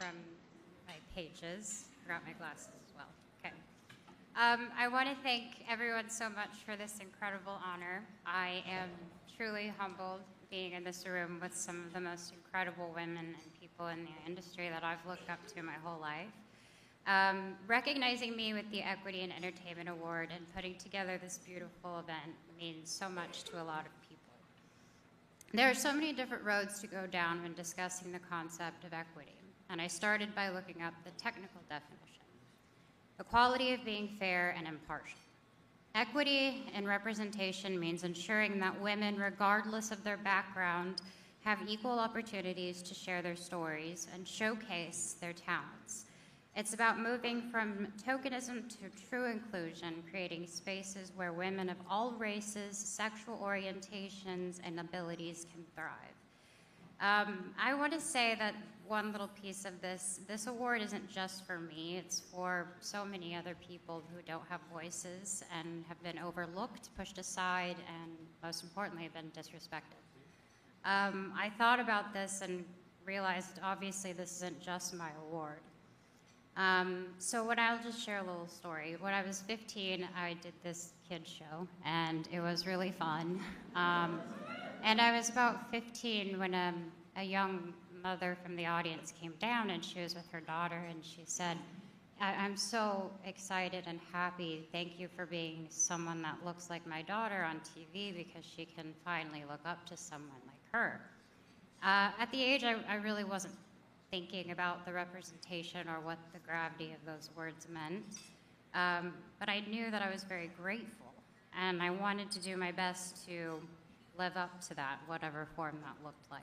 from my pages. Forgot my glasses as well. Okay. I want to thank everyone so much for this incredible honor. I am truly humbled being in this room with some of the most incredible women and people in the industry that I've looked up to my whole life. Recognizing me with the Equity and Entertainment Award and putting together this beautiful event means so much to a lot of people. There are so many different roads to go down when discussing the concept of equity, and I started by looking up the technical definition: the quality of being fair and impartial. Equity in representation means ensuring that women, regardless of their background, have equal opportunities to share their stories and showcase their talents. It's about moving from tokenism to true inclusion, creating spaces where women of all races, sexual orientations, and abilities can thrive. I want to say that one little piece of this award isn't just for me, it's for so many other people who don't have voices and have been overlooked, pushed aside, and most importantly, have been disrespected. I thought about this and realized obviously this isn't just my award. So I'll just share a little story. When I was 15, I did this kids show, and it was really fun. And I was about 15 when a young mother from the audience came down, and she was with her daughter, and she said, I'm so excited and happy. Thank you for being someone that looks like my daughter on TV, because she can finally look up to someone like her. At the age, I really wasn't thinking about the representation or what the gravity of those words meant. But I knew that I was very grateful, and I wanted to do my best to live up to that, whatever form that looked like.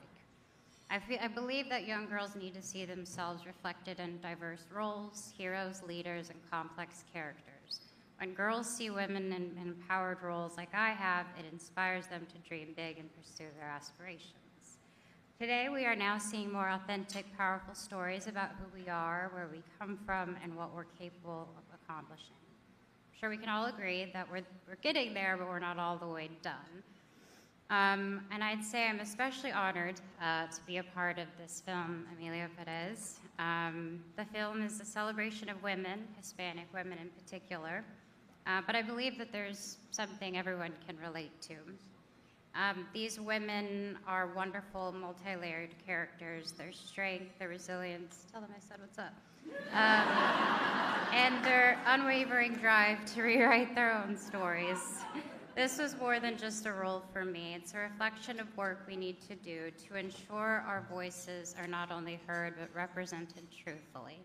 I believe that young girls need to see themselves reflected in diverse roles, heroes, leaders, and complex characters. When girls see women in empowered roles like I have, it inspires them to dream big and pursue their aspirations. Today, we are now seeing more authentic, powerful stories about who we are, where we come from, and what we're capable of accomplishing. I'm sure we can all agree that we're getting there, but we're not all the way done. And I'd say I'm especially honored to be a part of this film, Emilio Perez. The film is a celebration of women, Hispanic women in particular, but I believe that there's something everyone can relate to. These women are wonderful, multi-layered characters. Their strength, their resilience, tell them I said what's up, and their unwavering drive to rewrite their own stories. This was more than just a role for me. It's a reflection of work we need to do to ensure our voices are not only heard, but represented truthfully.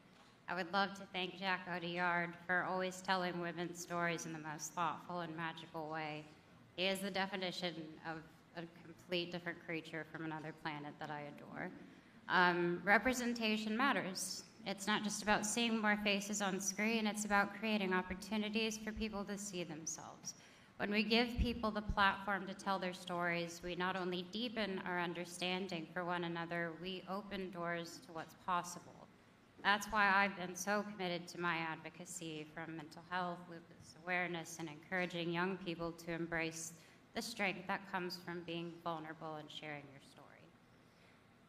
I would love to thank Jack Odillard for always telling women's stories in the most thoughtful and magical way. He is the definition of a complete different creature from another planet that I adore. Representation matters. It's not just about seeing more faces on screen, it's about creating opportunities for people to see themselves. When we give people the platform to tell their stories, we not only deepen our understanding for one another, we open doors to what's possible. That's why I've been so committed to my advocacy from mental health, lupus awareness, and encouraging young people to embrace the strength that comes from being vulnerable and sharing your story.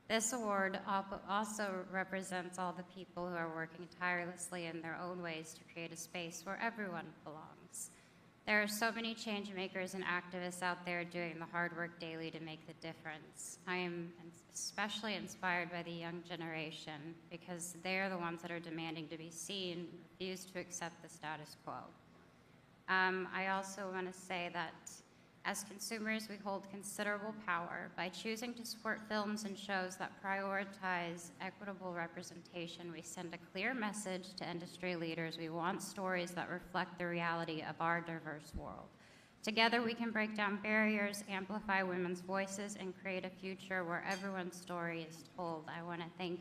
This award also represents all the people who are working tirelessly in their own ways to create a space where everyone belongs. There are so many change makers and activists out there doing the hard work daily to make the difference. I am especially inspired by the young generation because they're the ones that are demanding to be seen, refuse to accept the status quo. I also want to say that as consumers, we hold considerable power. By choosing to support films and shows that prioritize equitable representation, we send a clear message to industry leaders. We want stories that reflect the reality of our diverse world. Together, we can break down barriers, amplify women's voices, and create a future where everyone's story is told. I want to thank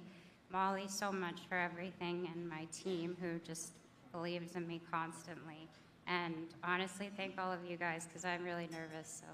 Molly so much for everything, and my team who just believes in me constantly. And honestly, thank all of you guys, because I'm really nervous, so.